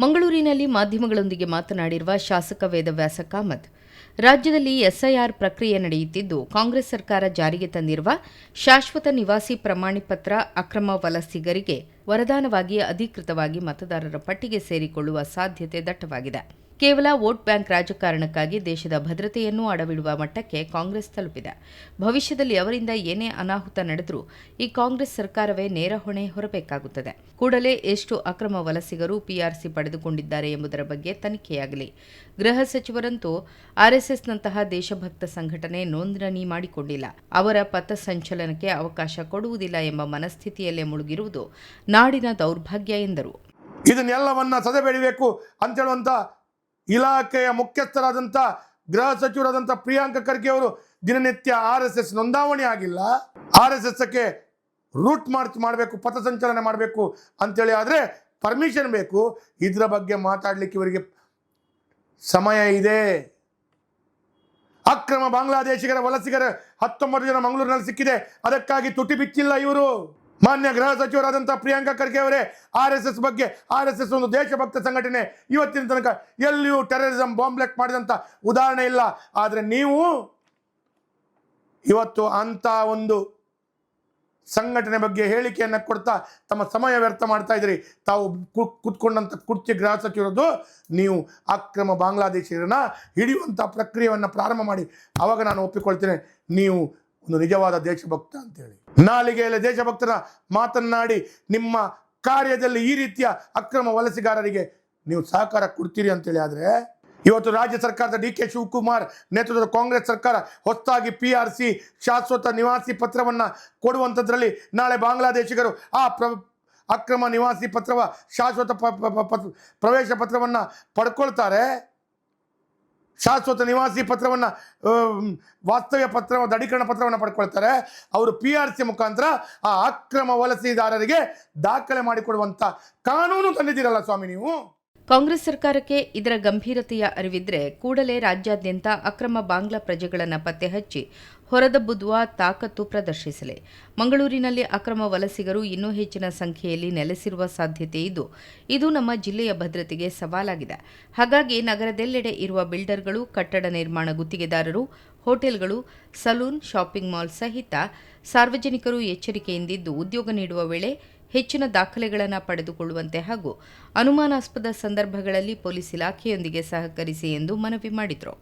ಮಂಗಳೂರಿನಲ್ಲಿ ಮಾಧ್ಯಮಗಳೊಂದಿಗೆ ಮಾತನಾಡಿರುವ ಶಾಸಕ ವೇದವ್ಯಾಸ ಕಾಮತ್, ರಾಜ್ಯದಲ್ಲಿ ಎಸ್ಐಆರ್ ಪ್ರಕ್ರಿಯೆ ನಡೆಯುತ್ತಿದ್ದು, ಕಾಂಗ್ರೆಸ್ ಸರ್ಕಾರ ಜಾರಿಗೆ ತಂದಿರುವ ಶಾಶ್ವತ ನಿವಾಸಿ ಪ್ರಮಾಣಪತ್ರ ಅಕ್ರಮ ವಲಸಿಗರಿಗೆ ವರದಾನವಾಗಿ ಅಧಿಕೃತವಾಗಿ ಮತದಾರರ ಪಟ್ಟಿಗೆ ಸೇರಿಕೊಳ್ಳುವ ಸಾಧ್ಯತೆ ದಟ್ಟವಾಗಿದೆ. ಕೇವಲ ವೋಟ್ ಬ್ಯಾಂಕ್ ರಾಜಕಾರಣಕ್ಕಾಗಿ ದೇಶದ ಭದ್ರತೆಯನ್ನು ಅಡವಿಡುವ ಮಟ್ಟಕ್ಕೆ ಕಾಂಗ್ರೆಸ್ ತಲುಪಿದೆ. ಭವಿಷ್ಯದಲ್ಲಿ ಅವರಿಂದ ಏನೇ ಅನಾಹುತ ನಡೆದರೂ ಈ ಕಾಂಗ್ರೆಸ್ ಸರ್ಕಾರವೇ ನೇರ ಹೊಣೆ ಹೊರಬೇಕಾಗುತ್ತದೆ. ಕೂಡಲೇ ಎಷ್ಟು ಅಕ್ರಮ ವಲಸಿಗರು ಪಿಆರ್ಸಿ ಪಡೆದುಕೊಂಡಿದ್ದಾರೆ ಎಂಬುದರ ಬಗ್ಗೆ ತನಿಖೆಯಾಗಲಿ. ಗೃಹ ಸಚಿವರಂತೂ ಆರ್ಎಸ್ಎಸ್ನಂತಹ ದೇಶಭಕ್ತ ಸಂಘಟನೆ ನೋಂದಣಿ ಮಾಡಿಕೊಂಡಿಲ್ಲ, ಅವರ ಪಥಸಂಚಲನಕ್ಕೆ ಅವಕಾಶ ಕೊಡುವುದಿಲ್ಲ ಎಂಬ ಮನಸ್ಥಿತಿಯಲ್ಲೇ ಮುಳುಗಿರುವುದು ನಾಡಿನ ದೌರ್ಭಾಗ್ಯ ಎಂದರು. ಇದನ್ನೆಲ್ಲವನ್ನ ಸದೆಬೆಳಿಬೇಕು ಅಂತೇಳುವಂತ ಇಲಾಖೆಯ ಮುಖ್ಯಸ್ಥರಾದಂಥ ಗೃಹ ಸಚಿವರಾದಂಥ ಪ್ರಿಯಾಂಕ ಖರ್ಗೆ ಅವರು ದಿನನಿತ್ಯ RSS ನೋಂದಾವಣಿ ಆಗಿಲ್ಲ, RSSಕ್ಕೆ ರೂಟ್ ಮಾರ್ಚ್ ಮಾಡಬೇಕು, ಪಥಸಂಚಲನೆ ಮಾಡಬೇಕು ಅಂತೇಳಿ ಆದರೆ ಪರ್ಮಿಷನ್ ಬೇಕು. ಇದರ ಬಗ್ಗೆ ಮಾತಾಡಲಿಕ್ಕೆ ಇವರಿಗೆ ಸಮಯ ಇದೆ. ಅಕ್ರಮ ಬಾಂಗ್ಲಾದೇಶಿಗರ ವಲಸಿಗರ 19 ಜನ ಮಂಗಳೂರಿನಲ್ಲಿ ಸಿಕ್ಕಿದೆ, ಅದಕ್ಕಾಗಿ ತುಟಿ ಬಿಚ್ಚಿಲ್ಲ ಇವರು. ಮಾನ್ಯ ಗೃಹ ಸಚಿವರಾದಂಥ ಪ್ರಿಯಾಂಕ ಖರ್ಗೆ ಅವರೇ RSS ಬಗ್ಗೆ, RSS ಒಂದು ದೇಶಭಕ್ತ ಸಂಘಟನೆ, ಇವತ್ತಿನ ತನಕ ಎಲ್ಲಿಯೂ ಟೆರರಿಸಂ ಬಾಂಬ್ ಬ್ಲಾಸ್ಟ್ ಮಾಡಿದಂಥ ಉದಾಹರಣೆ ಇಲ್ಲ. ಆದರೆ ನೀವು ಇವತ್ತು ಅಂಥ ಒಂದು ಸಂಘಟನೆ ಬಗ್ಗೆ ಹೇಳಿಕೆಯನ್ನು ಕೊಡ್ತಾ ತಮ್ಮ ಸಮಯ ವ್ಯರ್ಥ ಮಾಡ್ತಾ ಇದ್ದೀರಿ. ತಾವು ಕೂತ್ಕೊಂಡಂಥ ಕುರ್ಚಿ ಗೃಹ ಸಚಿವರದ್ದು, ನೀವು ಅಕ್ರಮ ಬಾಂಗ್ಲಾದೇಶಿಗರನ್ನ ಹಿಡಿಯುವಂಥ ಪ್ರಕ್ರಿಯೆಯನ್ನು ಪ್ರಾರಂಭ ಮಾಡಿ, ಆವಾಗ ನಾನು ಒಪ್ಪಿಕೊಳ್ತೇನೆ ನೀವು ಒಂದು ನಿಜವಾದ ದೇಶಭಕ್ತ ಅಂತೇಳಿ. ನಾಲಿಗೆಯಲ್ಲಿ ದೇಶಭಕ್ತರ ಮಾತನ್ನಾಡಿ ನಿಮ್ಮ ಕಾರ್ಯದಲ್ಲಿ ಈ ರೀತಿಯ ಅಕ್ರಮ ವಲಸಿಗಾರರಿಗೆ ನೀವು ಸಹಕಾರ ಕೊಡ್ತೀರಿ ಅಂತೇಳಿ ಆದರೆ, ಇವತ್ತು ರಾಜ್ಯ ಸರ್ಕಾರದ DK ಶಿವಕುಮಾರ್ ನೇತೃತ್ವದ ಕಾಂಗ್ರೆಸ್ ಸರ್ಕಾರ ಹೊಸದಾಗಿ PRC ಶಾಶ್ವತ ನಿವಾಸಿ ಪತ್ರವನ್ನು ಕೊಡುವಂಥದ್ರಲ್ಲಿ ನಾಳೆ ಬಾಂಗ್ಲಾದೇಶಿಗರು ಆ ಅಕ್ರಮ ನಿವಾಸಿ ಪತ್ರವ ಶಾಶ್ವತ ಪ್ರವೇಶ ಪತ್ರವನ್ನು ಪಡ್ಕೊಳ್ತಾರೆ. ಶಾಶ್ವತ ನಿವಾಸಿ ಪತ್ರವನ್ನು, ವಾಸ್ತವ್ಯ ಪತ್ರ, ದೃಢೀಕರಣ ಪತ್ರವನ್ನು ಪಡ್ಕೊಳ್ತಾರೆ. ಅವರು PRC ಮುಖಾಂತರ ಆ ಅಕ್ರಮ ವಲಸಿದಾರರಿಗೆ ದಾಖಲೆ ಮಾಡಿಕೊಡುವಂಥ ಕಾನೂನು ತಂದಿದ್ದೀರಲ್ಲ ಸ್ವಾಮಿ ನೀವು. ಕಾಂಗ್ರೆಸ್ ಸರ್ಕಾರಕ್ಕೆ ಇದರ ಗಂಭೀರತೆಯ ಅರಿವಿದ್ರೆ ಕೂಡಲೇ ರಾಜ್ಯಾದ್ಯಂತ ಅಕ್ರಮ ಬಾಂಗ್ಲಾ ಪ್ರಜೆಗಳನ್ನು ಪತ್ತೆ ಹಚ್ಚಿ ಹೊರದಬ್ಬುವ ತಾಕತ್ತು ಪ್ರದರ್ಶಿಸಲಿ. ಮಂಗಳೂರಿನಲ್ಲಿ ಅಕ್ರಮ ವಲಸಿಗರು ಇನ್ನೂ ಹೆಚ್ಚಿನ ಸಂಖ್ಯೆಯಲ್ಲಿ ನೆಲೆಸಿರುವ ಸಾಧ್ಯತೆ ಇದ್ದು, ಇದು ನಮ್ಮ ಜಿಲ್ಲೆಯ ಭದ್ರತೆಗೆ ಸವಾಲಾಗಿದೆ. ಹಾಗಾಗಿ ನಗರದೆಲ್ಲೆಡೆ ಇರುವ ಬಿಲ್ಡರ್ಗಳು, ಕಟ್ಟಡ ನಿರ್ಮಾಣ ಗುತ್ತಿಗೆದಾರರು, ಹೋಟೆಲ್ಗಳು, ಸಲೂನ್, ಶಾಪಿಂಗ್ ಮಾಲ್ ಸಹಿತ ಸಾರ್ವಜನಿಕರು ಎಚ್ಚರಿಕೆಯಿಂದಿದ್ದು ಉದ್ಯೋಗ ನೀಡುವ ವೇಳೆ ಹೆಚ್ಚಿನ ದಾಖಲೆಗಳನ್ನು ಪಡೆದುಕೊಳ್ಳುವಂತೆ ಹಾಗೂ ಅನುಮಾನಾಸ್ಪದ ಸಂದರ್ಭಗಳಲ್ಲಿ ಪೊಲೀಸ್ ಇಲಾಖೆಯೊಂದಿಗೆ ಸಹಕರಿಸಿ ಎಂದು ಮನವಿ ಮಾಡಿದರು.